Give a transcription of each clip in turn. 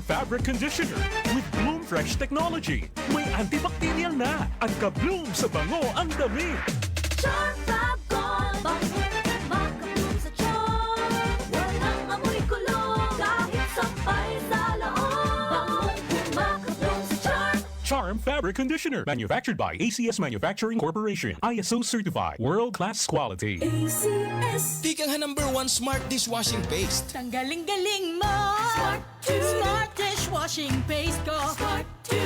Fabric Conditioner with Bloom Fresh Technology. May antibacterial na at ka-bloom sa bango ang damit. Charm Fab Gold, makabloom sa charm. Walang amoy kulong, kahit sabay sa loob. Makabloom sa charm. Charm Fabric Conditioner, manufactured by ACS Manufacturing Corporation. ISO certified, world-class quality. ACS. Tikang #1 Smart Dishwashing Paste. Tanggaling-galing mo! Smart dishwashing paste ko! Smart to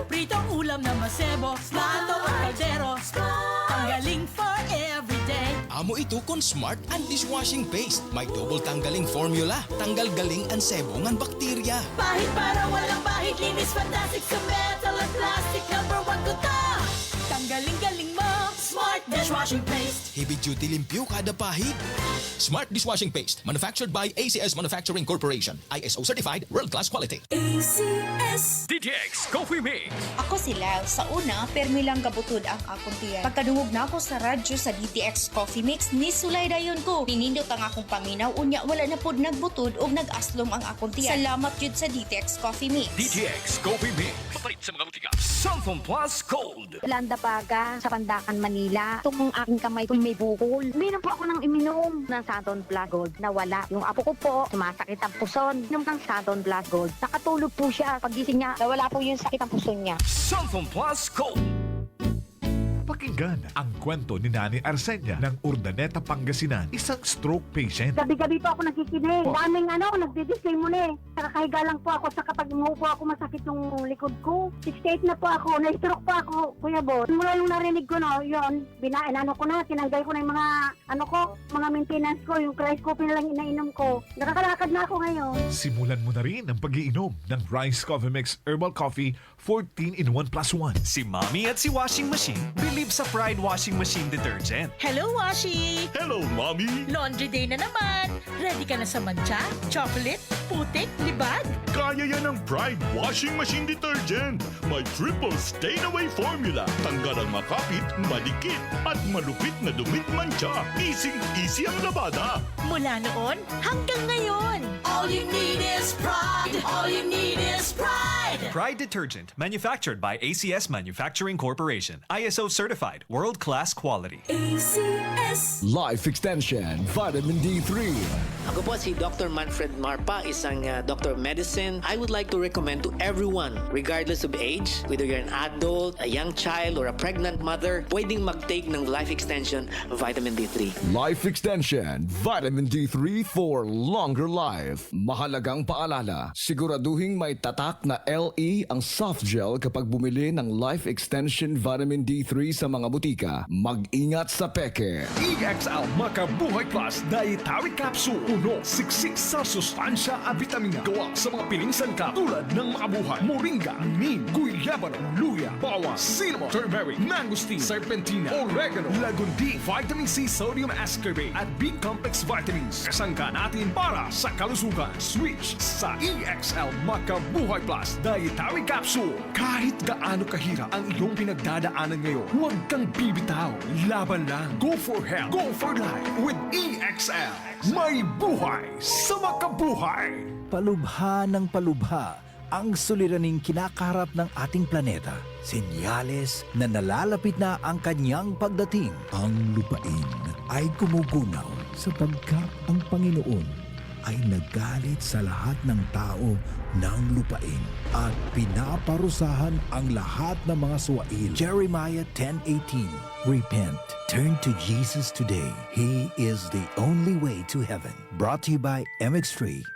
Pritong ulam na masebo, plato o kaldero. Tanggaling for everyday. Amo ito kon Smart and Dishwashing Paste. May double tanggaling formula. Tanggal galing ang sebo ngan bakterya. Pahit para walang pahit, linis fantastic sa metal at plastic. #1 ko to! Tanggaling-galing mo! Smart dishwashing paste. Heavy duty limpyo kada pahid. Smart Dishwashing Paste. Manufactured by ACS Manufacturing Corporation. ISO certified, world-class quality. ACS. DTX Coffee Mix. Ako sila, sa una, permi lang kabutod ang akong tiyan. Pagkadungog na ako sa radyo sa DTX Coffee Mix, ni sulay dayon ko. Pinindot ang akong paminaw, unya wala na pod nagbutod o nag-aslom ang akong tiyan. Salamat yun sa DTX Coffee Mix. DTX Coffee Mix. Papalit sa mga butika. Cellphone Plus Cold. Landa Paga sa Pandakan, Manila. Itong aking kamay ko may bukol. Uminom po ako ng iminom ng Saturn Plus Gold. Nawala. Yung apo ko po, sumasakit ang puson. Inom ng Saturn Plus Gold. Nakatulog po siya. Pagising niya, nawala po yung sakit ang puson niya. Cellphone Plus Cold. Pakinggan ang kwento ni Nani Arsenia ng Urdaneta, Pangasinan, isang stroke patient. Gabi-gabi po ako nakikinig. Daming nagdi-display muna eh. Nakakahiga lang po ako sa kapag umuupo ako masakit yung likod ko. 68 na po ako. Na-stroke po ako, Kuya Bon. Mula yung narinig ko yun, tinanggal ko na yung mga maintenance ko, yung rice coffee na lang inainom ko. Nakakalakad na ako ngayon. Simulan mo na rin ang pag-iinom ng Rice Coffee Mix Herbal Coffee 14-in-1+1. Si Mommy at si Washing Machine believe sa Pride Washing Machine Detergent. Hello, Washi! Hello, Mommy. Laundry day na naman. Ready ka na sa mancha, chocolate, putik, libag? Kaya yan ng Pride Washing Machine Detergent. May triple stain-away formula. Tanggal ang makapit, madikit, at malupit na dumit mancha. Easy ang labada. Mula noon hanggang ngayon. All you need is pride. All you need is pride. Pride Detergent, manufactured by ACS Manufacturing Corporation. ISO certified, world-class quality. ACS. Life Extension Vitamin D3. Ako po si Dr. Manfred Marpa, isang Doctor of Medicine. I would like to recommend to everyone, regardless of age, whether you're an adult, a young child, or a pregnant mother, pwedeng mag-take ng Life Extension Vitamin D3. Life Extension Vitamin D3 for longer life. Mahalagang paalala, siguraduhin may tatak na LE ang soft gel kapag bumili ng Life Extension Vitamin D3 sa mga butika. Mag-ingat sa peke. EXL Makabuhay Plus Dietary Capsule. Puno, siksik sa sustansya at vitamina. Gawa sa mga piling sangkap tulad ng makabuhay, moringa, neem, guyabano, luya, bawang, cinnamon, turmeric, mangosteen, serpentina, oregano, lagundi, vitamin C, sodium ascorbate at B-complex vitamins. Kasangka natin para sa kalusugan. Switch sa EXL Makabuhay Plus Dietary Capsule. Kahit gaano kahirap ang iyong pinagdadaanan ngayon, huwag kang bibitaw. Laban lang. Go for health. Go for life with EXL. May buhay sa makabuhay. Palubha ng palubha ang suliraning kinakaharap ng ating planeta. Senyales na nalalapit na ang kanyang pagdating. Ang lupain ay gumugunaw sapagkat ang Panginoon ay nagalit sa lahat ng tao ng lupain at pinaparusahan ang lahat ng mga suwail. Jeremiah 10:18. Repent. Turn to Jesus today. He is the only way to heaven. Brought to you by MX3.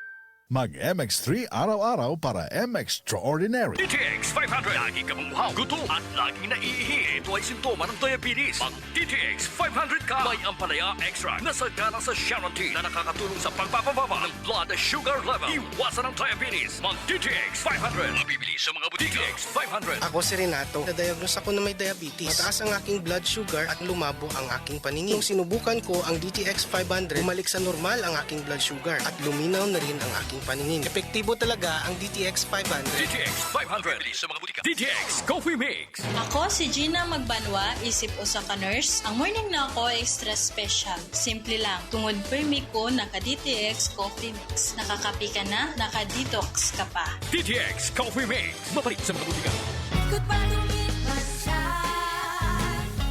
Mag-MX3 araw-araw para MX-Extraordinary. DTX 500. Lagi ka mamuhaw, gutom at laging naiihi. Ito ay simptoma ng diabetes. Mag DTX 500 ka. May ampalaya extra na sagana sa Sharon T na nakakatulong sa pagpapababa ng blood sugar level. Iwasan ang diabetes. Mag DTX 500. Mabibili sa mga butika. DTX 500. Ako si Renato. Na-diagnose ako na may diabetes. Mataas ang aking blood sugar at lumabo ang aking paningin. Nung sinubukan ko ang DTX 500, bumalik sa normal ang aking blood sugar at luminaw na rin ang aking aking paningin. Epektibo talaga ang DTX 500. DTX 500 sa mga butika. DTX Coffee Mix. Ako si Gina Magbanwa, isip usa ka nurse. Ang morning na ako extra special. Simple lang. Tungod permi ko naka-DTX Coffee Mix. Nakakapi ka na, naka-detox ka pa. DTX Coffee Mix. Mapalit sa mga butika. Good pa lumipas siya.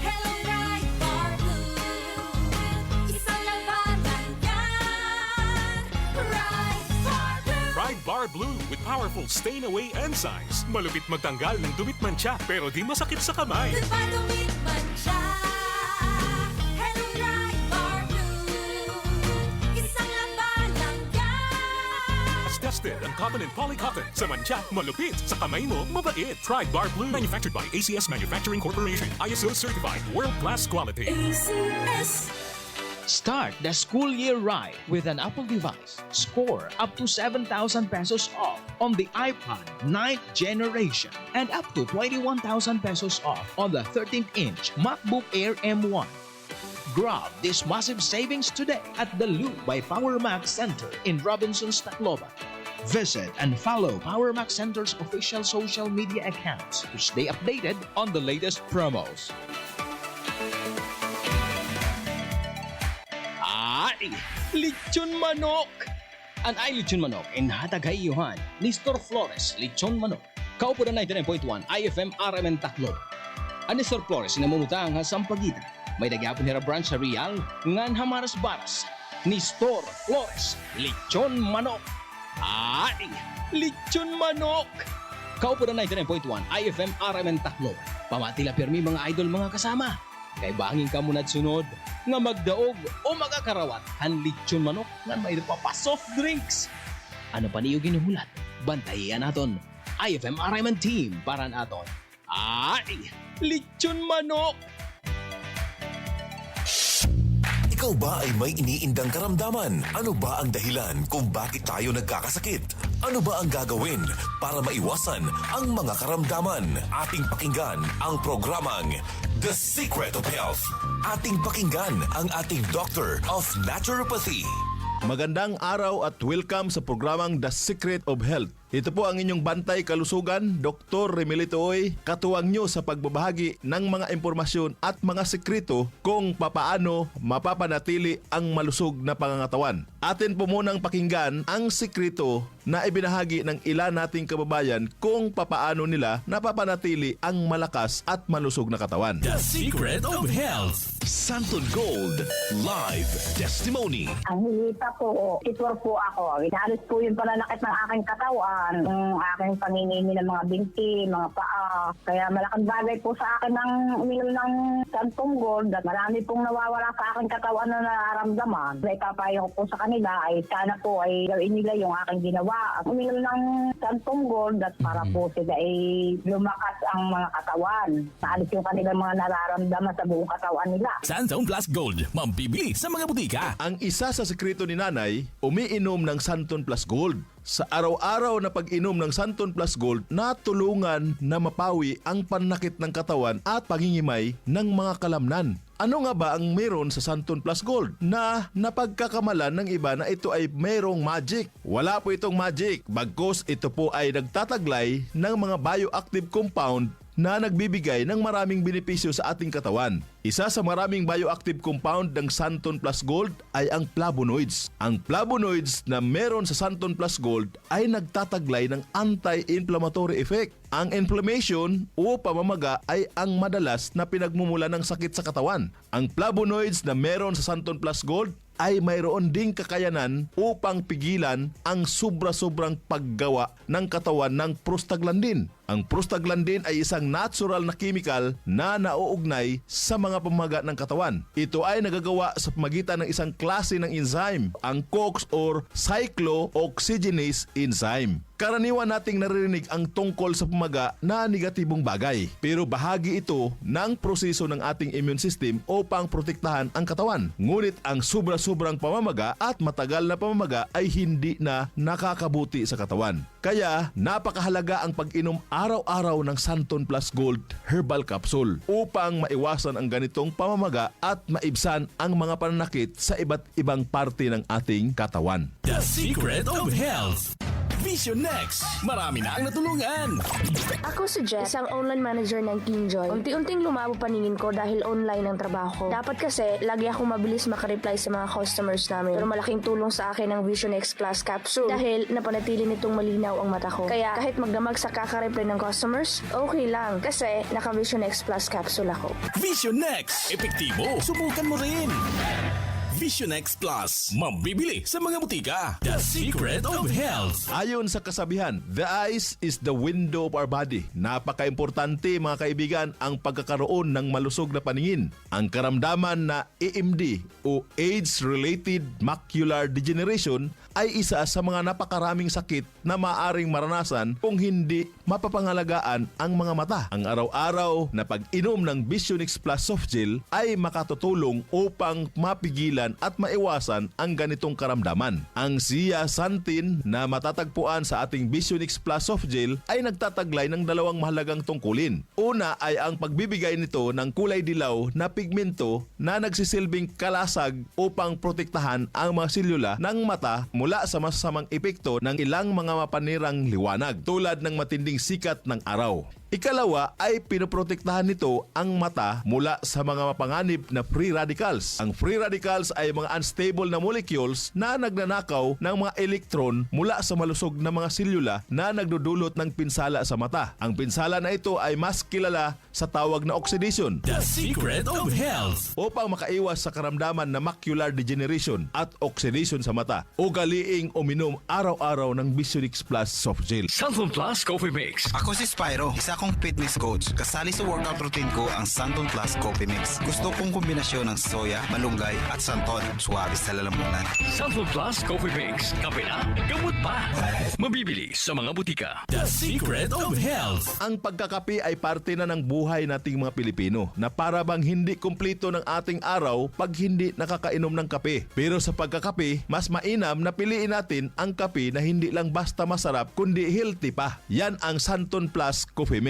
Hello, Ride Bar Blue. Isang labanan yan. Ride Bar Blue. Ride Bar Blue with powerful stain-away enzymes. Malupit magtanggal ng dumit mancha pero di masakit sa kamay. Good pa lumipas siya. Hello, Ride Bar Blue. Isang labanan yan. As tested ang cotton and polycotton. Sa mancha, malupit. Sa kamay mo, mabait. Ride Bar Blue. Manufactured by ACS Manufacturing Corporation. ISO certified. World-class quality. ACS. Start the school year right with an Apple device. Score up to 7,000 pesos off on the iPod 9th generation and up to 21,000 pesos off on the 13-inch MacBook Air M1. Grab this massive savings today at the Loop by Power Mac Center in Robinson's, Tacloban. Visit and follow Power Mac Center's official social media accounts to stay updated on the latest promos. Ay, lechon manok! An ay lechon manok in Hatagayuhan, Nestor Flores, lechon manok. Kaupo na 99.1 IFM RMN Tacloban. Ang Nestor Flores namumutang sa Sampaguita. May nagyapon nila branch sa Real, ngan Hamaras Baras. Nestor Flores, lechon manok. Ay, lechon manok! Kaupo na 99.1 IFM RMN Tacloban. Pamatila pirmi mga idol mga kasama. Kay bangin ka muna sunod nga magdaog o magakarawat han lechon manok nga may pa soft drinks. Ano pa niyo ginuhulat? Bantayan naton. IFM RMN team para naton. Ay, lechon manok! Ikaw ba ay may iniindang karamdaman? Ano ba ang dahilan kung bakit tayo nagkakasakit? Ano ba ang gagawin para maiwasan ang mga karamdaman? Ating pakinggan ang programang The Secret of Health. Ating pakinggan ang ating Doctor of Naturopathy. Magandang araw at welcome sa programang The Secret of Health. Ito po ang inyong bantay kalusugan, Dr. Remelito Oy, katuwang nyo sa pagbabahagi ng mga impormasyon at mga sekreto kung papaano mapapanatili ang malusog na pangangatawan. Atin po munang pakinggan ang sekreto na ibinahagi ng ilan nating kababayan kung papaano nila napapanatili ang malakas at malusog na katawan. The Secret of Health. Santon Gold Live Testimony. Ang hilita po, titwar po ako. Inalis po yung pananakit ng aking katawan, ng aking panginimi ng mga binti, mga paa. Kaya malaking bagay po sa akin ng uminom ng Santong Gold at marami pong nawawala sa aking katawan na nararamdaman. Kaya ipapayo ko po sa kanila ay sana po ay gawin nila yung aking ginawa. Uminom ng Santong Gold at para po sila ay lumakas ang mga katawan. Naalis yung kanilang mga nararamdaman sa buong katawan nila. Santon Plus Gold, mambibili sa mga butika. Ang isa sa sekreto ni Nanay, umiinom ng Santon Plus Gold. Sa araw-araw na pag-inom ng Santon Plus Gold, natulungan na mapawi ang panakit ng katawan at pangingimay ng mga kalamnan. Ano nga ba ang meron sa Santon Plus Gold na napagkakamalan ng iba na ito ay mayroong magic? Wala po itong magic, bagkus ito po ay nagtataglay ng mga bioactive compound na nagbibigay ng maraming benepisyo sa ating katawan. Isa sa maraming bioactive compound ng Santon Plus Gold ay ang flavonoids. Ang flavonoids na meron sa Santon Plus Gold ay nagtataglay ng anti-inflammatory effect. Ang inflammation o pamamaga ay ang madalas na pinagmumula ng sakit sa katawan. Ang flavonoids na meron sa Santon Plus Gold ay mayroon ding kakayanan upang pigilan ang sobra-sobrang paggawa ng katawan ng prostaglandin. Ang prostaglandin ay isang natural na chemical na nauugnay sa mga pamamaga ng katawan. Ito ay nagagawa sa pamagitan ng isang klase ng enzyme, ang COX or cyclooxygenase enzyme. Karaniwan nating naririnig ang tungkol sa pamaga na negatibong bagay, pero bahagi ito ng proseso ng ating immune system upang protektahan ang katawan. Ngunit ang sobra-sobrang pamamaga at matagal na pamamaga ay hindi na nakakabuti sa katawan. Kaya napakahalaga ang pag-inom araw-araw ng Santon Plus Gold Herbal Capsule upang maiwasan ang ganitong pamamaga at maibsan ang mga pananakit sa iba't ibang parte ng ating katawan. The Secret of Health. Vision Next. Marami na ang natulungan. Ako si Jess, isang online manager ng KingJoy. Unti-unting lumabo paningin ko dahil online ang trabaho ko. Dapat kasi, lagi akong mabilis makareply sa mga customers namin. Pero malaking tulong sa akin ang Vision X Plus Capsule dahil napanatili nitong malinaw ang mata ko. Kaya kahit magdamag sa kakareply ng customers, okay lang kasi naka Vision X Plus Capsule ako. Vision Next. Epektibo. Subukan mo rin. Vision X Plus. Mabibili sa mga butika. The Secret of Health. Ayon sa kasabihan, the eyes is the window of our body. Napaka-importante mga kaibigan ang pagkakaroon ng malusog na paningin. Ang karamdaman na AMD o Age-Related Macular Degeneration ay isa sa mga napakaraming sakit na maaring maranasan kung hindi mapapangalagaan ang mga mata. Ang araw-araw na pag-inom ng Vision X Plus Soft Gel ay makatutulong upang mapigilan at maiwasan ang ganitong karamdaman. Ang zeaxanthin na matatagpuan sa ating Vision X Plus Soft Gel ay nagtataglay ng dalawang mahalagang tungkulin. Una ay ang pagbibigay nito ng kulay dilaw na pigmento na nagsisilbing kalasag upang protektahan ang mga selula ng mata mula sa masasamang epekto ng ilang mga mapanirang liwanag tulad ng matinding sikat ng araw. Ikalawa ay pinoprotektahan nito ang mata mula sa mga mapanganib na free radicals. Ang free radicals ay mga unstable na molecules na nagnanakaw ng mga elektron mula sa malusog na mga selula na nagdudulot ng pinsala sa mata. Ang pinsala na ito ay mas kilala sa tawag na oxidation. The Secret of Health. Upang makaiwas sa karamdaman na macular degeneration at oxidation sa mata, ugaliing uminom araw-araw ng Vision X Plus Soft Gel. Santon Plus Coffee Mix. Ako si Spyro, isa akong fitness coach. Kasali sa workout routine ko ang Santon Plus Coffee Mix. Gusto kong kombinasyon ng soya, malunggay at santon. Suwabe sa lalamunan. Santon Plus Coffee Mix. Kape na, gamot pa. Mabibili sa mga butika. The Secret of Health. Ang pagkakape ay parte na ng buhay nating mga Pilipino na para bang hindi kumpleto ng ating araw pag hindi nakakainom ng kape. Pero sa pagkakape, mas mainam na piliin natin ang kape na hindi lang basta masarap kundi healthy pa. Yan ang Santon Plus Coffee Mix.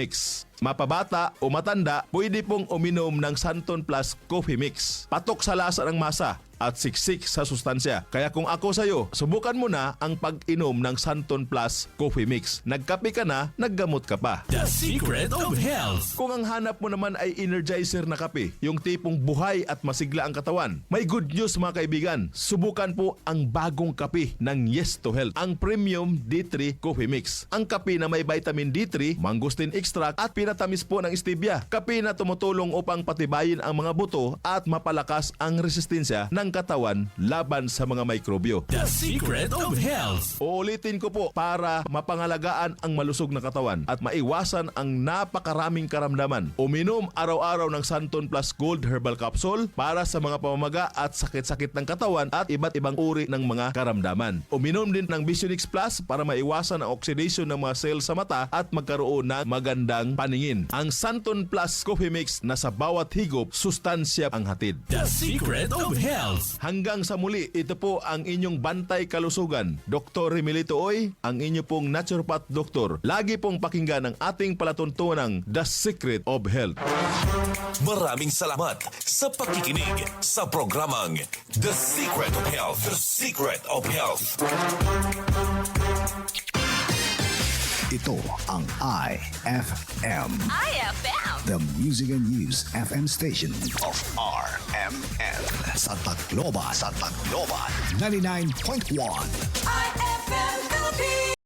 Mapabata o matanda, pwede pong uminom ng Santon Plus Coffee Mix. Patok sa lasa ng masa at siksik sa sustansya. Kaya kung ako sa'yo, subukan mo na ang pag-inom ng Santon Plus Coffee Mix. Nagkape ka na, naggamot ka pa. The Secret of Health. Kung ang hanap mo naman ay energizer na kape, yung tipong buhay at masigla ang katawan, may good news mga kaibigan. Subukan po ang bagong kape ng Yes to Health, ang Premium D3 Coffee Mix. Ang kape na may vitamin D3, mangosteen extract at pinatamis po ng stevia. Kape na tumutulong upang patibayin ang mga buto at mapalakas ang resistensya ng katawan laban sa mga mikrobyo. The Secret of Health. Uulitin ko po para mapangalagaan ang malusog na katawan at maiwasan ang napakaraming karamdaman. Uminom araw-araw ng Santon Plus Gold Herbal Capsule para sa mga pamamaga at sakit-sakit ng katawan at iba't ibang uri ng mga karamdaman. Uminom din ng Vision X Plus para maiwasan ang oxidation ng mga cells sa mata at magkaroon ng magandang paningin. Ang Santon Plus Coffee Mix na sa bawat higop, sustansya ang hatid. The Secret of Health. Hanggang sa muli, ito po ang inyong bantay kalusugan. Dr. Remilito Oy, ang inyo pong naturopath doktor. Lagi pong pakinggan ang ating palatuntunang The Secret of Health. Maraming salamat sa pakikinig sa programang The Secret of Health. The Secret of Health. Ito ang IFM. IFM. The Music and News FM station of RMN. Sa Tacloban. 99.1. IFM.